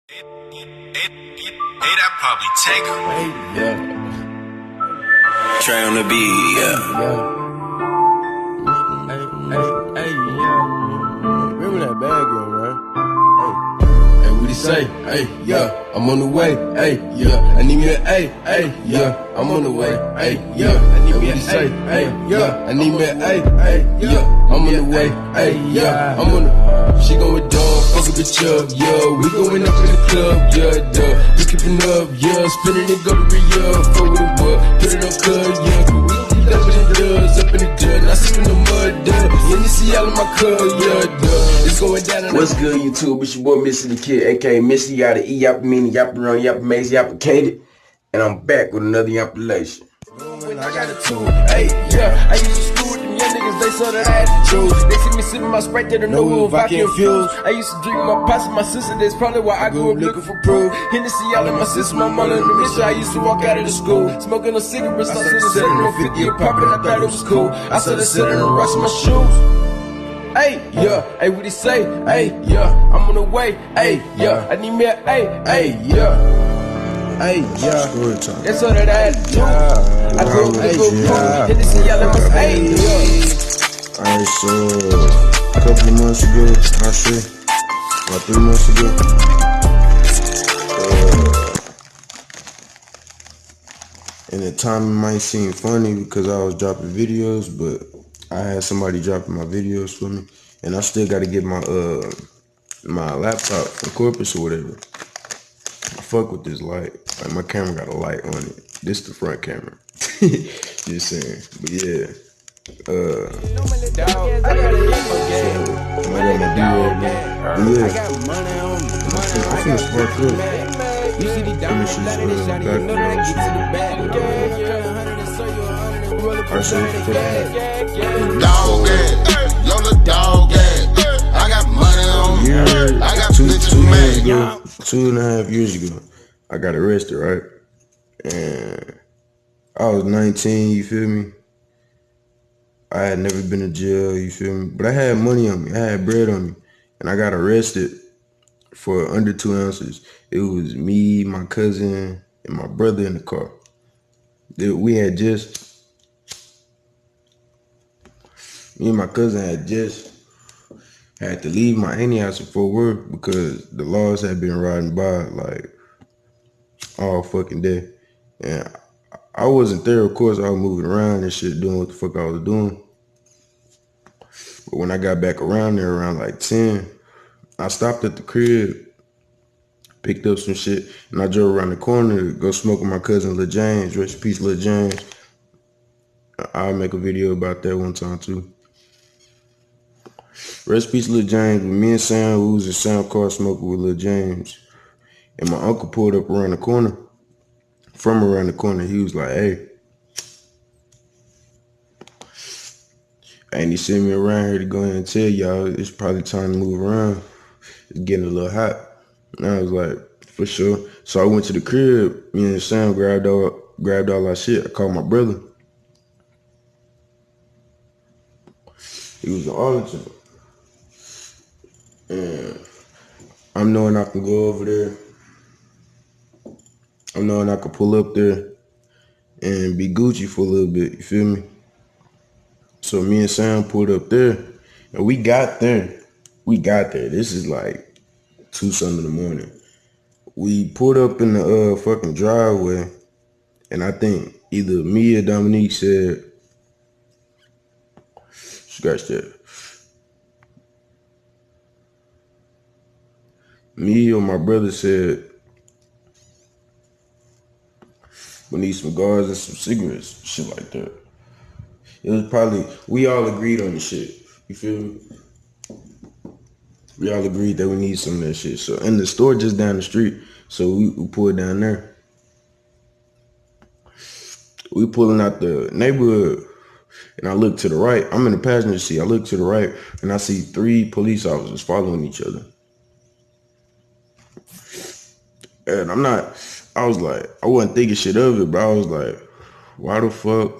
Hey, that probably take her. Hey, yeah. Trey on the beat, yeah. Hey, yeah. Remember that bad girl, right? Hey, what he say? Hey, yeah. I'm on the way. Hey, yeah. I need me a hey, yeah. I'm on the way. Hey, yeah. I need me a say. Hey, yeah. I need me a hey, yeah. I'm on the way. Hey, yeah. I'm on the. She going dumb, fuck a bitch up, yeah. We going up in the club, yeah, duh. We keeping up, yeah. Spinning it, go to Rio, fuck with the wood. Put it on club, yeah. We up in the dubs, up in the dirt. I sleep in the mud, duh. And you see all of my club, yeah, duh. It's going down. What's good, YouTube? It's your boy MistaDaKid, aka Mista Yada E Yap Meaning Yap Run Yap Maze Yapplicated, and I'm back with another yappilation. When I got a tool, hey, yeah. I used to school with them young niggas, they saw that I had to choose. They see me sipping my Sprite, they don't know if I can fuse. I used to drink my pops with my sister, that's probably why I grew up looking for proof. Hennessy all in my sister, my mother in the mission. I used to walk out of the school, smoking a cigarette, started selling on 50 a pop, and I thought it was cool. I started selling and rushing my shoes. Hey, yeah, hey, what he say? Hey, yeah, I'm on the way. Hey, yeah, I need me a hey, yeah. Hey, yeah, that's all that I had to do. I go to the pool, Hennessy all in my hey, yeah. Alright, so a couple of months ago, I say, about 3 months ago, and the time might seem funny because I was dropping videos, but I had somebody dropping my videos for me, and I still got to get my my laptop from Corpus or whatever. I fuck with this light. Like, my camera got a light on it. This the front camera. Just saying. But yeah. I got my D-roll, man. But yeah. I'm finna spark up. Finish this Dog ass, Lola dog ass. I got money on me. I got 2.5 years ago, I got arrested, right? And I was 19, you feel me? I had never been to jail, you feel me? But I had money on me, I had bread on me. And I got arrested for under 2 ounces. It was me, my cousin, and my brother in the car. Me and my cousin had to leave my auntie house before work because the laws had been riding by like all fucking day. And I wasn't there, of course. I was moving around and shit, doing what the fuck I was doing. But when I got back around there around like 10, I stopped at the crib, picked up some shit, and I drove around the corner to go smoke with my cousin Lil James. Rest in peace, Lil James. I'll make a video about that one time too. Rest in peace, Lil James. With me and Sam, we was in Sam car smoking with Lil James. And my uncle pulled up around the corner. From around the corner, he was like, hey. And he sent me around here to go ahead and tell y'all it's probably time to move around. It's getting a little hot. And I was like, for sure. So I went to the crib. Me and Sam grabbed all our shit. I called my brother. He was in Arlington. And I'm knowing I can go over there. I'm knowing I can pull up there and be Gucci for a little bit, you feel me? So me and Sam pulled up there, and we got there. This is like 2-something in the morning. We pulled up in the fucking driveway, and I think either me or Dominique said, scratch that. Me or my brother said, we need some guards and some cigarettes, shit like that. It was probably, we all agreed on the shit, you feel me? We all agreed that we need some of that shit. So, and the store just down the street, so we pulled down there. We pulling out the neighborhood, and I look to the right. I'm in the passenger seat. I look to the right, and I see 3 police officers following each other. And I was like, I wasn't thinking shit of it, but I was like, why the fuck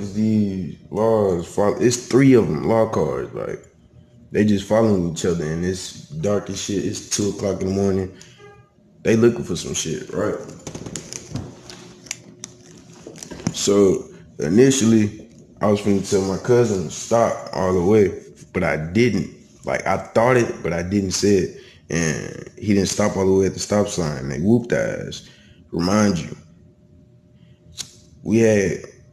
is these laws? It's 3 of them, law cars, like, They just following each other, and it's dark as shit. It's 2 o'clock in the morning. They looking for some shit, right? So initially, I was finna tell my cousin to stop all the way, but I didn't. Like, I thought it, but I didn't say it. And he didn't stop all the way at the stop sign. They whooped our ass. Remind you,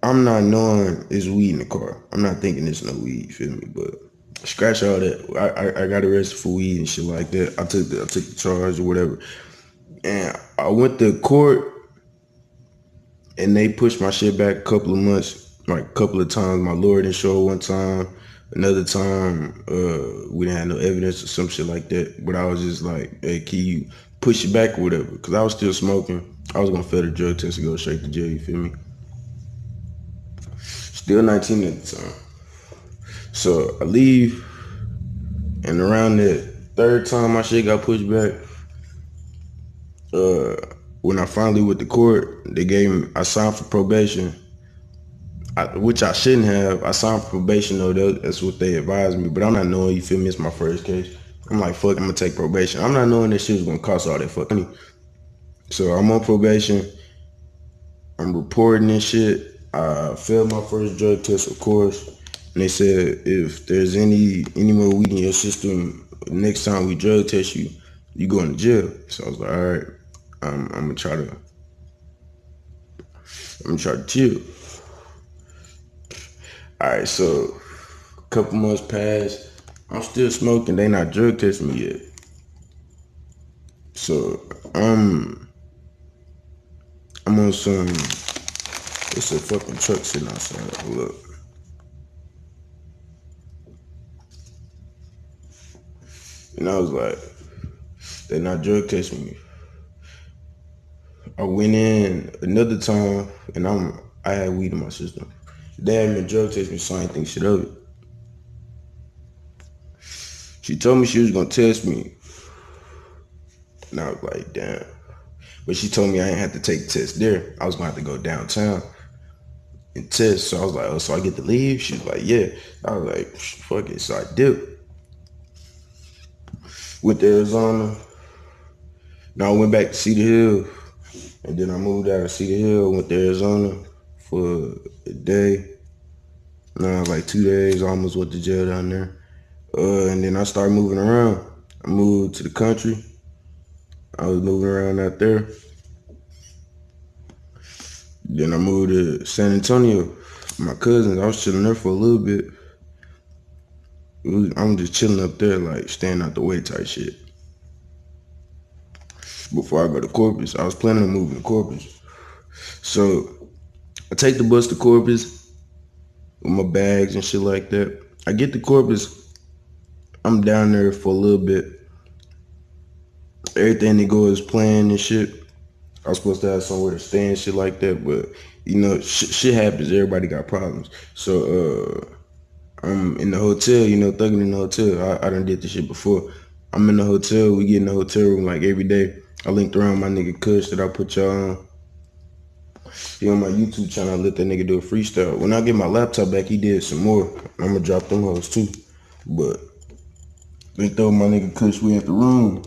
I'm not knowing it's weed in the car. I'm not thinking it's no weed, you feel me? But scratch all that. I got arrested for weed and shit like that. I took the charge or whatever. And I went to court and they pushed my shit back a couple of months, like a couple of times. My lawyer didn't show one time. Another time, we didn't have no evidence or some shit like that. But I was just like, hey, can you push it back or whatever? Because I was still smoking. I was going to fail the drug test and go straight to jail, you feel me? Still 19 at the time. So I leave, and around the third time my shit got pushed back, when I finally went to court, I signed for probation, which I shouldn't have. I signed for probation though, that's what they advised me, but I'm not knowing, you feel me, it's my first case. I'm like, fuck, I'm gonna take probation. I'm not knowing that shit was gonna cost all that fucking money. So I'm on probation, I'm reporting this shit. I failed my first drug test, of course. And they said, if there's any more weed in your system, next time we drug test you, you going to jail. So I was like, all right, I'm gonna try to chill. All right, so a couple months passed. I'm still smoking. They not drug testing me yet. So I'm on some. It's a fucking truck sitting outside. Hold up. And I was like, they're not drug testing me. I went in another time, and I had weed in my system. They hadn't been drug testing me, so I ain't think shit of it. She told me she was gonna test me, and I was like, damn. But she told me I ain't have to take the test there. I was gonna have to go downtown and test. So I was like, oh, so I get to leave? She was like, yeah. I was like, fuck it. So I dipped. Went to Arizona. Now I went back to Cedar Hill. And then I moved out of Cedar Hill, went to Arizona for a day. Nah, like 2 days, I almost went to jail down there. And then I started moving around. I moved to the country. I was moving around out there. Then I moved to San Antonio. My cousins, I was chilling there for a little bit. I'm just chilling up there, like staying out the way type shit. Before I go to Corpus, I was planning on moving to Corpus. So I take the bus to Corpus with my bags and shit like that. I get to Corpus, I'm down there for a little bit. Everything that goes planned and shit. I was supposed to have somewhere to stay and shit like that, but you know, shit happens. Everybody got problems. So I'm in the hotel, you know, thugging in the hotel. I done did this shit before. I'm in the hotel. We get in the hotel room like every day. I linked around my nigga Kush that I put y'all on. He on my YouTube channel. I let that nigga do a freestyle. When I get my laptop back, he did some more. I'm gonna drop them hoes too. But linked over my nigga Kush. We at the room.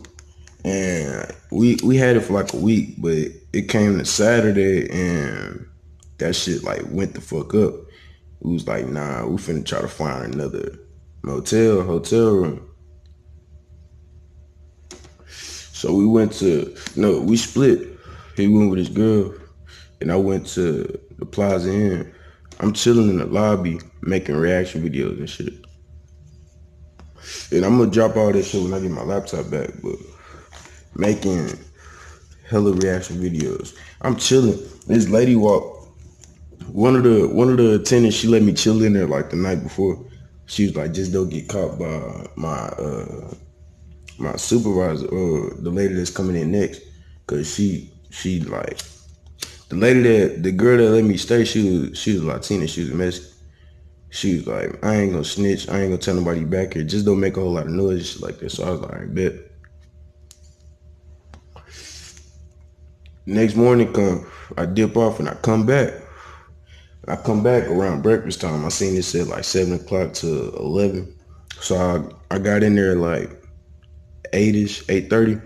And we had it for like a week, but it came to Saturday and that shit like went the fuck up. We was like, nah, we finna try to find another hotel room. So we split. He went with his girl and I went to the Plaza Inn. I'm chilling in the lobby making reaction videos and shit. And I'm gonna drop all that shit when I get my laptop back, but making hella reaction videos. I'm chilling. This lady walked. One of the attendants, she let me chill in there like the night before. She was like, just don't get caught by my supervisor or the lady that's coming in next. Cause she like the girl that let me stay, she was Latina, she was Mexican. She was like, I ain't gonna snitch, I ain't gonna tell nobody back here. Just don't make a whole lot of noise and shit like that. So I was like, all right, bet. Next morning come, I dip off and I come back. I come back around breakfast time. I seen it said like 7 o'clock to 11. So I got in there like 8ish, 8:30.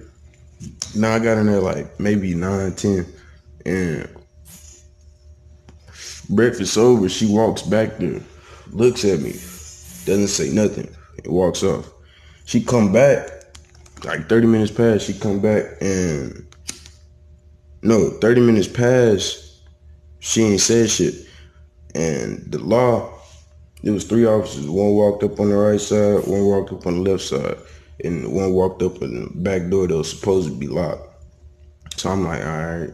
Now I got in there like maybe 9, 10. And breakfast over, she walks back there, looks at me, doesn't say nothing, and walks off. She come back, like 30 minutes past, she come back and no, 30 minutes past, she ain't said shit. And the law, there was 3 officers. One walked up on the right side, one walked up on the left side, and one walked up in the back door that was supposed to be locked. So I'm like, all right.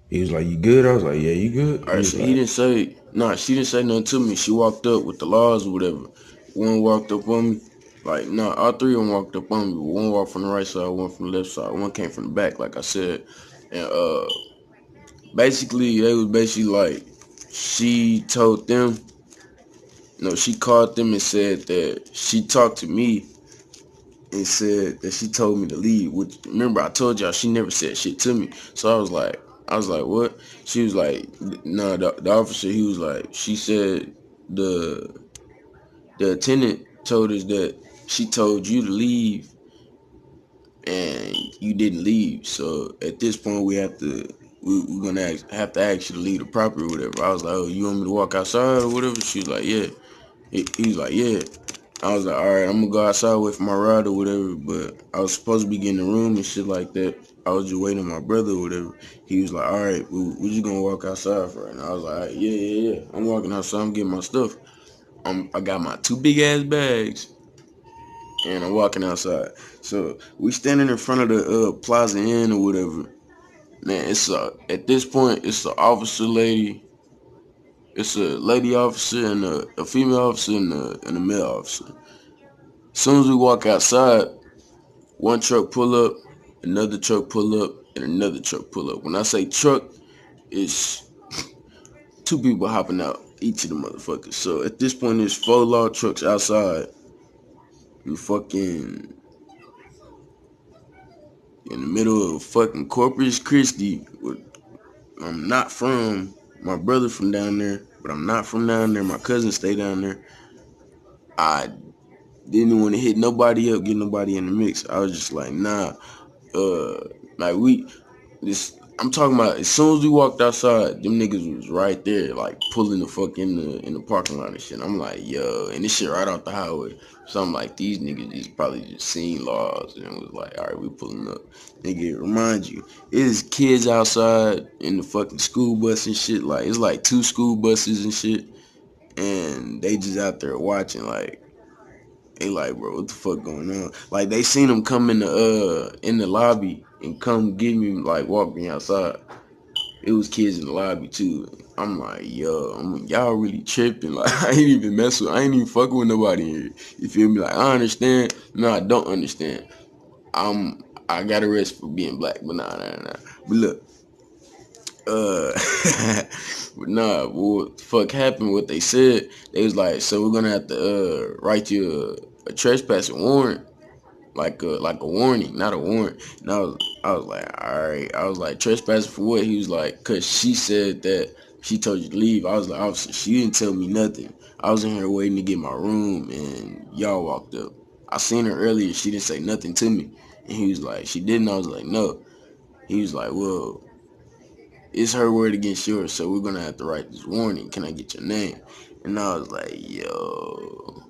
He was like, you good? I was like, yeah, you good? All right, so he didn't say, she didn't say nothing to me. She walked up with the laws or whatever. One walked up on me. Like, all 3 of them walked up on me. One walked from the right side, one from the left side. One came from the back, like I said. And basically, they was basically like, she told them, she called them and said that she talked to me and said that she told me to leave. Which, remember, I told y'all she never said shit to me. So I was like, what? She was like, no, the officer, he was like, she said the attendant told us that she told you to leave and you didn't leave. So at this point, we're gonna have to ask you to leave the property or whatever. I was like, oh, you want me to walk outside or whatever? She was like, yeah. He was like, yeah. I was like, all right, I'm gonna go outside wait for my ride or whatever. But I was supposed to be getting the room and shit like that. I was just waiting on my brother or whatever. He was like, all right, we're just gonna walk outside for it. And I was like, all right, yeah. I'm walking outside, I'm getting my stuff. I got my 2 big ass bags and I'm walking outside. So we standing in front of the Plaza Inn or whatever. Man, at this point, it's an officer lady. It's a lady officer and a female officer and a male officer. As soon as we walk outside, one truck pull up, another truck pull up, and another truck pull up. When I say truck, it's 2 people hopping out each of the motherfuckers. So at this point, there's 4 law trucks outside. You fucking in the middle of fucking Corpus Christi. I'm not from. My brother from down there, but I'm not from down there. My cousin stay down there. I didn't want to hit nobody up, get nobody in the mix. I was just like, nah. I'm talking about as soon as we walked outside, them niggas was right there, like pulling the fuck in the parking lot and shit. I'm like, yo, and this shit right off the highway. So I'm like, these niggas just probably just seen laws and was like, all right, we pulling up. Nigga, remind you, it is kids outside in the fucking school bus and shit. Like, it's like 2 school buses and shit, and they just out there watching. Like, they like, bro, what the fuck going on? Like, they seen them come in the lobby and come get me, like, walk me outside. It was kids in the lobby too. I'm like, yo, y'all really tripping. Like, I ain't even fucking with nobody here. You feel me? Like, I understand. No, I don't understand. I got arrested for being black, but nah. But look, but nah, what the fuck happened? What they said, they was like, so we're gonna have to write you a trespassing warrant, like a warning, not a warrant. And I was like, all right. I was like, trespassing for what? He was like, cause she said that she told you to leave. I was like, officer, she didn't tell me nothing. I was in here waiting to get my room, and y'all walked up. I seen her earlier. She didn't say nothing to me. And he was like, she didn't. I was like, no. He was like, well, it's her word against yours, so we're gonna have to write this warning. Can I get your name? And I was like, yo,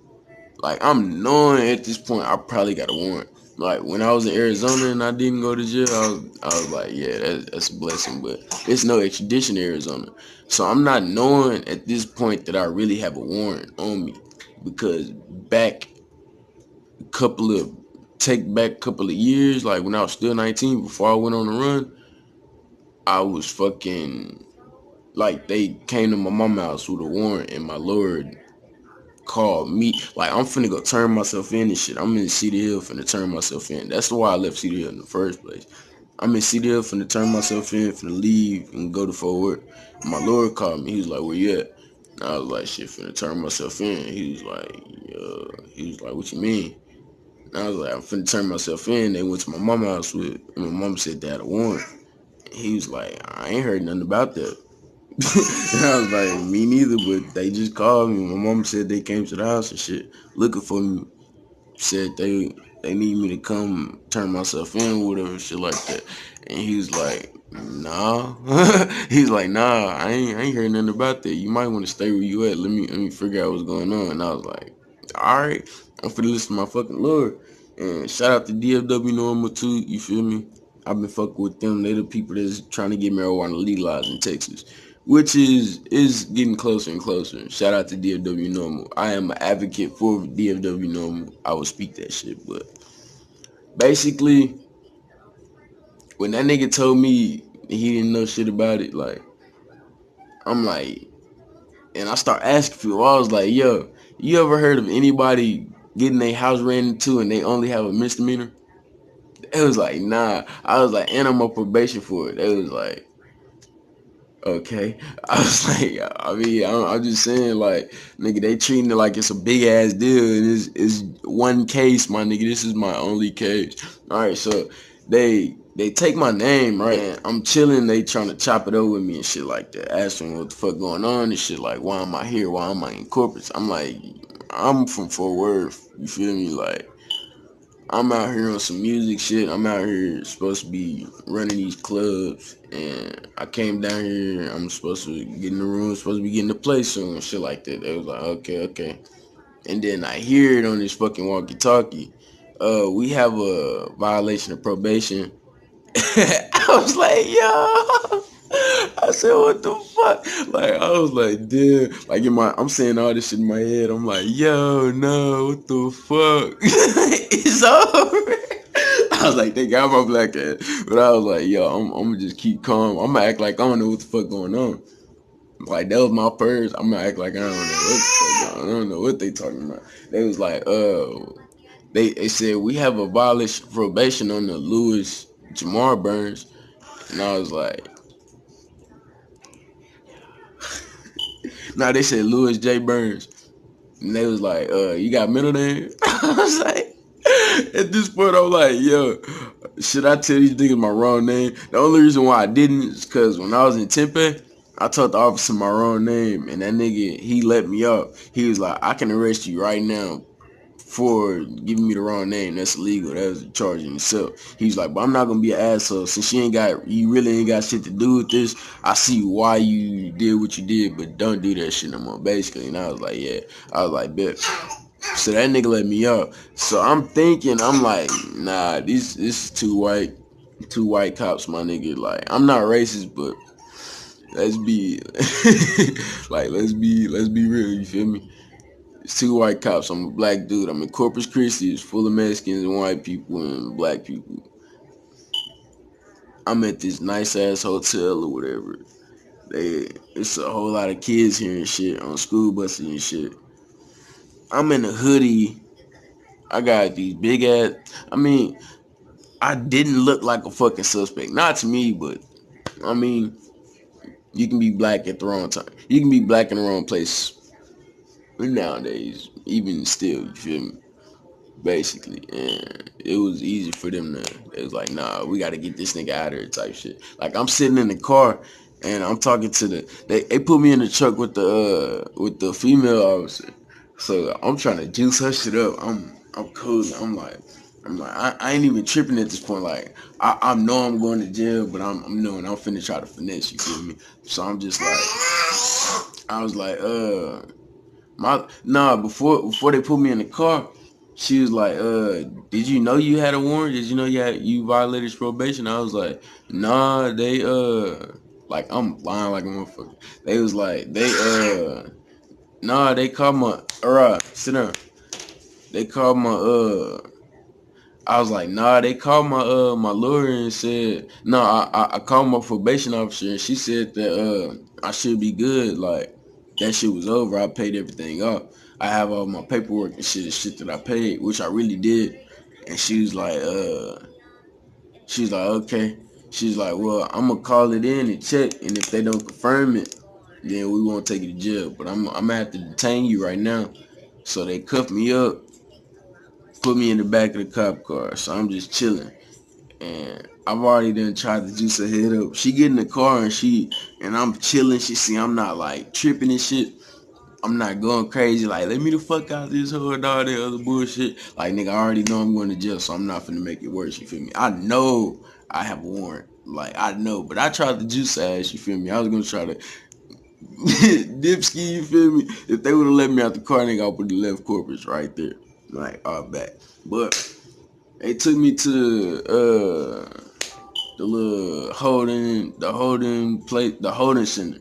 like, I'm knowing at this point I probably got a warrant. Like, when I was in Arizona and I didn't go to jail, I was like, yeah, that's a blessing, but it's no extradition to Arizona. So I'm not knowing at this point that I really have a warrant on me, because take back a couple of years, like when I was still 19, before I went on the run, I was fucking, like, they came to my mama's house with a warrant, and my lord called me. Like, I'm finna go turn myself in and shit. I'm in Cedar Hill finna turn myself in. That's why I left Cedar Hill in the first place. I'm in Cedar Hill finna turn myself in, finna leave and go to Fort Worth. My lord called me. He was like, where you at? And I was like, shit, finna turn myself in. He was like, what you mean? And I was like, I'm finna turn myself in. They went to my mama's house with, and my mama said they had a warrant. And he was like, I ain't heard nothing about that. And I was like, me neither, but they just called me. My mom said they came to the house and shit, looking for me. said they need me to come turn myself in, whatever shit like that. And he was like, nah. He's like, nah, I ain't heard nothing about that. You might want to stay where you at. Let me figure out what's going on. And I was like, all right, I'm finna listen to my fucking Lord. And shout out to DFW Normal too, you feel me? I've been fucking with them. They the people that's trying to get marijuana legalized in Texas, which is getting closer and closer. Shout out to DFW Normal. I am an advocate for DFW Normal. I will speak that shit, but basically, when that nigga told me he didn't know shit about it, like, I'm like, and I start asking people, I was like, yo, you ever heard of anybody getting their house ran into and they only have a misdemeanor? It was like, nah. I was like, and I'm on probation for it. It was like, okay. I was like, I mean, I'm just saying, like, nigga, they treating it like it's a big ass deal, and it's one case, my nigga. This is my only case. All right, so they take my name, right? And I'm chilling. They trying to chop it over with me and shit like that, asking what the fuck going on and shit. Like, why am I here? Why am I in corporate? I'm like, I'm from Fort Worth. You feel me? Like, I'm out here on some music shit. I'm out here supposed to be running these clubs, and I came down here. I'm supposed to get in the room, supposed to be getting to play soon, and shit like that. They was like, okay. And then I hear it on this fucking walkie-talkie. We have a violation of probation. I was like, yo. I said, what the fuck? Like, I was like, damn. Like, I'm saying all this shit in my head. I'm like, yo, no, what the fuck? It's over. I was like, they got my black ass. But I was like, yo, I'm gonna just keep calm. I'm gonna act like I don't know what the fuck going on. Like, that was my purse. I'm gonna act like I don't know what the fuck going on. I don't know what they talking about. They was like, they said, we have a violation of probation on the Louis Jamar Burns. And I was like, nah, they said Louis J. Burns. And they was like, you got middle name? I was like, at this point, I'm like, yo, should I tell these niggas my wrong name? The only reason why I didn't is because when I was in Tempe, I told the officer my wrong name, and that nigga, he let me up. He was like, I can arrest you right now for giving me the wrong name. That's illegal. That was a charge in itself. He's like, but I'm not gonna be an asshole. Since you really ain't got shit to do with this, I see why you did what you did, but don't do that shit no more, basically. And I was like, yeah. I was like, bet. So that nigga let me up. So I'm thinking, I'm like, nah, this is two white cops, my nigga. Like, I'm not racist, but let's be like, let's be real, you feel me? It's two white cops. I'm a black dude. I'm in Corpus Christi. It's full of Mexicans and white people and black people. I'm at this nice ass hotel or whatever. It's a whole lot of kids here and shit on school buses and shit. I'm in a hoodie. I got these big ass. I mean, I didn't look like a fucking suspect. Not to me, but I mean, you can be black at the wrong time. You can be black in the wrong place nowadays, even still, you feel me? Basically, and it was easy for them to, it was like, nah, we got to get this nigga out of here type shit. Like, I'm sitting in the car and I'm talking to they put me in the truck with the female officer. So I'm trying to juice her shit up. I'm cool. I'm like, I ain't even tripping at this point. Like, I know I'm going to jail, but I'm knowing I'm finna try to finesse, you feel me? So I'm just like, I was like, before they put me in the car, she was like, did you know you had a warrant? Did you know you violated probation? I was like, nah, they like, I'm lying like a motherfucker. They was like, nah, they called my sit down. They called my I was like, nah, they called my lawyer and said, no, I called my probation officer and she said that I should be good. Like, that shit was over. I paid everything off. I have all my paperwork and shit that I paid, which I really did. And she was like, okay. She's like, well, I'm gonna call it in and check, and if they don't confirm it, then we won't take you to jail. But I'm gonna have to detain you right now. So they cuffed me up, put me in the back of the cop car. So I'm just chilling. And I've already done tried to juice her head up. She get in the car and I'm chilling. She see I'm not like tripping and shit. I'm not going crazy, like, let me the fuck out of this hoe and all that other bullshit. Like, nigga, I already know I'm going to jail, so I'm not finna make it worse, you feel me? I know I have a warrant. Like, I know, but I tried to juice ass, you feel me? I was gonna try to dipski, you feel me? If they would have let me out the car, nigga, I would have left corpus right there. Like, all back. But they took me to the little holding center.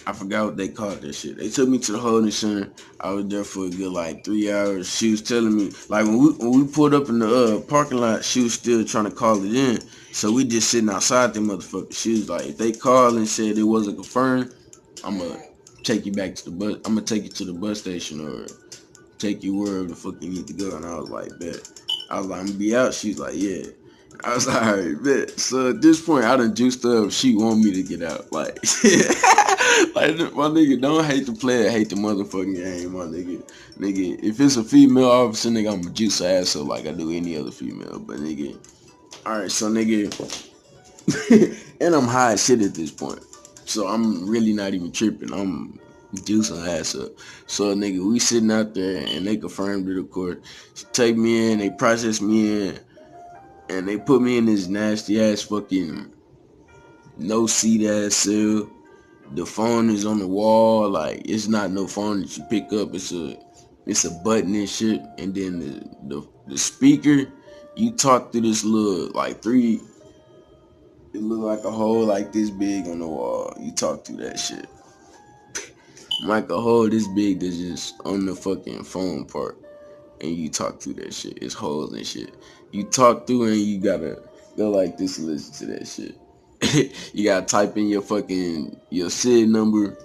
I forgot what they called that shit. They took me to the holding center. I was there for a good like 3 hours. She was telling me, like when we pulled up in the parking lot, she was still trying to call it in. So we just sitting outside them motherfuckers. She was like, if they called and said it wasn't confirmed, I'ma take you back to the bus. I'ma take you to the bus station or take you wherever the fuck you need to go. And I was like, bet. I was like, I'm gonna be out. She's like, yeah. I was like, all right, bet. So at this point, I done juiced up. She want me to get out. Like, like my nigga, don't hate the player, hate the motherfucking game, my nigga. Nigga, if it's a female officer, nigga, I'm a juice ass up like I do any other female. But nigga, all right, so nigga, and I'm high as shit at this point. So I'm really not even tripping. I'm juicing ass up. So nigga, we sitting out there and they confirmed it, of course. She take me in, they process me in. And they put me in this nasty ass fucking no seat ass cell. The phone is on the wall, like it's not no phone that you pick up. It's a button and shit. And then the speaker, you talk through this little like three. It look like a hole like this big on the wall. You talk through that shit. Like a hole this big that's just on the fucking phone part. And you talk through that shit. It's holes and shit. You talk through and you gotta go like this and listen to that shit. You gotta type in your SID number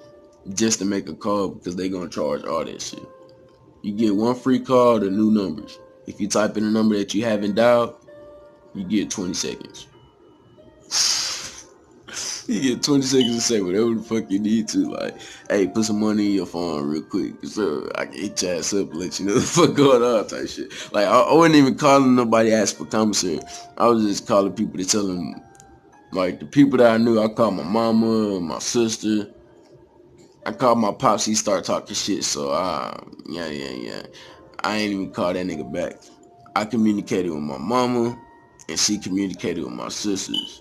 just to make a call because they gonna charge all that shit. You get one free call to new numbers. If you type in a number that you haven't dialed, you get 20 seconds. You get 20 seconds to say whatever the fuck you need to. Like, hey, put some money in your phone real quick so I can hit your ass up and let you know the fuck going on type shit. Like, I wasn't even calling nobody ask for commissary. I was just calling people to tell them, like, the people that I knew. I called my mama, my sister. I called my pops. He started talking shit. So, yeah. I ain't even called that nigga back. I communicated with my mama, and she communicated with my sisters.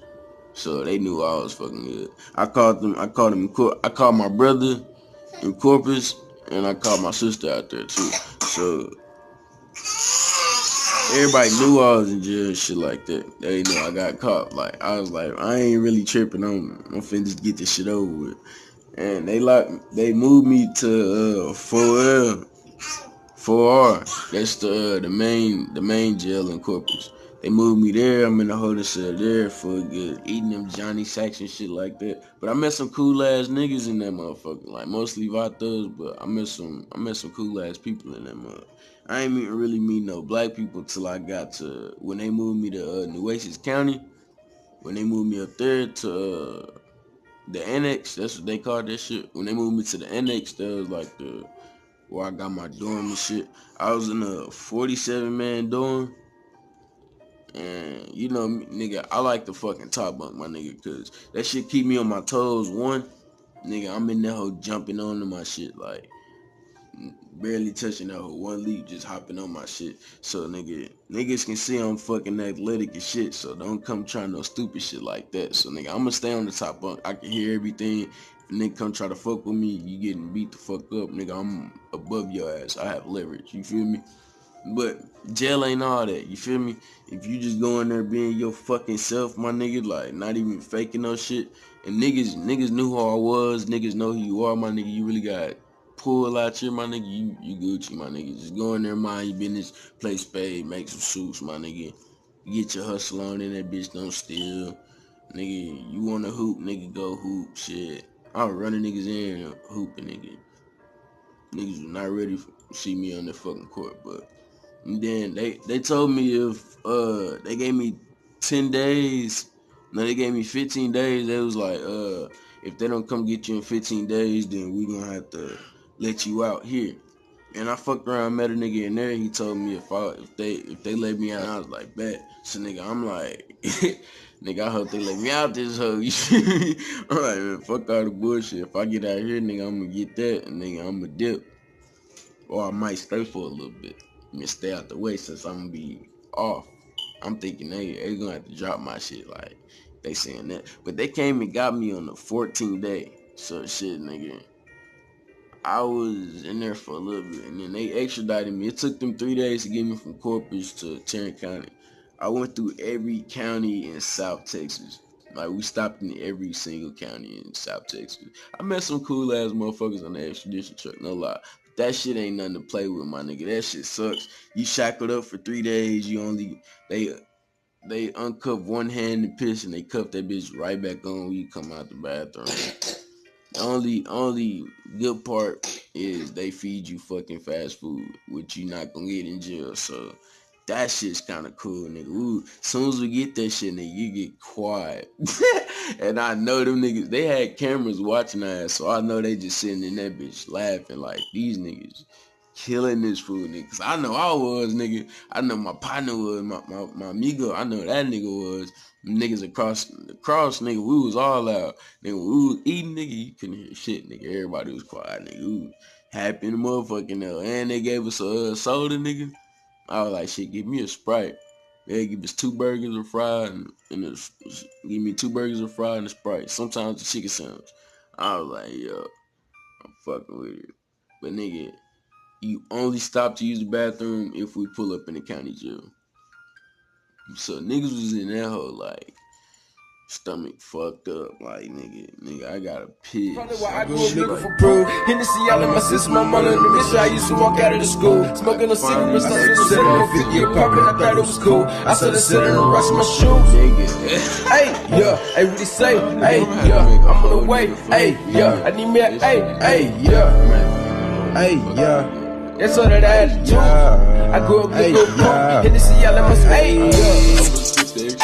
So they knew I was fucking good. I called my brother in Corpus, and I called my sister out there too. So everybody knew I was in jail and shit like that. They knew I got caught. Like, I was like, I ain't really tripping. I'm finna just get this shit over with. And they moved me to 4L, 4R. That's the main jail in Corpus. They moved me there. I'm in the holding cell there for good, eating them Johnny Sacks and shit like that. But I met some cool ass niggas in that motherfucker. Like mostly vatos, but I met some cool ass people in that motherfucker. I ain't even really meet no black people till I got to when they moved me to Nueces County. When they moved me up there to the annex, that's what they called that shit. When they moved me to the annex, that was like where I got my dorm and shit. I was in a 47-man dorm. And you know, nigga, I like the fucking top bunk, my nigga, cause that shit keep me on my toes. One, nigga, I'm in that hoe jumping onto my shit, like barely touching that hoe. One leap, just hopping on my shit. So niggas can see I'm fucking athletic and shit. So don't come trying no stupid shit like that. So nigga, I'ma stay on the top bunk. I can hear everything. If a nigga come try to fuck with me, you getting beat the fuck up, nigga. I'm above your ass. I have leverage. You feel me? But jail ain't all that, you feel me? If you just go in there being your fucking self, my nigga, like not even faking no shit, and niggas knew who I was, niggas know who you are, my nigga. You really got pull out here, my nigga. You Gucci, my nigga. Just go in there, mind your business, play spade, make some suits, my nigga. Get your hustle on in that bitch, don't steal, nigga. You wanna hoop, nigga, go hoop, shit. I was running niggas in hooping, nigga. Niggas was not ready to see me on the fucking court, but. And then they told me if they gave me 10 days, no, they gave me 15 days. They was like, if they don't come get you in 15 days, then we gonna have to let you out here. And I fucked around, met a nigga in there. He told me if they let me out, I was like, bet. So nigga, I'm like, nigga, I hope they let me out this hoe. You feel me? I'm like, man, fuck all the bullshit. If I get out here, nigga, I'm gonna get that, and nigga, I'm gonna dip, or I might stay for a little bit. I mean, stay out the way since I'm gonna be off. I'm thinking they gonna have to drop my shit, like they saying that, but they came and got me on the 14th day. So shit, nigga. I was in there for a little bit, and then they extradited me. It took them 3 days to get me from Corpus to Tarrant County. I went through every county in South Texas. Like, we stopped in every single county in South Texas. I met some cool ass motherfuckers on the extradition truck, no lie. But that shit ain't nothing to play with, my nigga. That shit sucks. You shackled up for 3 days. They uncuff one hand and piss, and they cuff that bitch right back on when you come out the bathroom. The only good part is they feed you fucking fast food, which you not gonna get in jail. So that shit's kind of cool, nigga. Ooh, as soon as we get that shit, nigga, you get quiet. And I know them niggas, they had cameras watching us, so I know they just sitting in that bitch laughing like, these niggas killing this food, nigga. Cause I know I was, nigga. I know my partner was, my amigo, I know that nigga was. Niggas across, nigga, we was all out. Nigga, we was eating, nigga, you couldn't hear shit, nigga. Everybody was quiet, nigga. We was happy in the motherfucking hell. And they gave us a soda, nigga. I was like, shit, give me a Sprite. They give us 2 burgers and fries, give me 2 burgers and fries and a Sprite. Sometimes the chicken sandwich. I was like, yo, I'm fucking with it. But nigga, you only stop to use the bathroom if we pull up in the county jail. So niggas was in that hole like stomach fucked up, like nigga, I gotta piss. Probably why I grew up looking for proof. Hennessy all in my system, I'm all in the mission. I used to walk out of the school, smoking a cigarette, I started to 50 a pop, and I thought it was cool. I started sitting and rushing my shoes. Hey, yeah, hey, what they say? Hey, yeah, I'm on the way. Hey, yeah, I need me a, hey, yeah, hey, yeah. That's all that I had to do. I grew up looking for proof. Hennessy all in my, hey, yeah.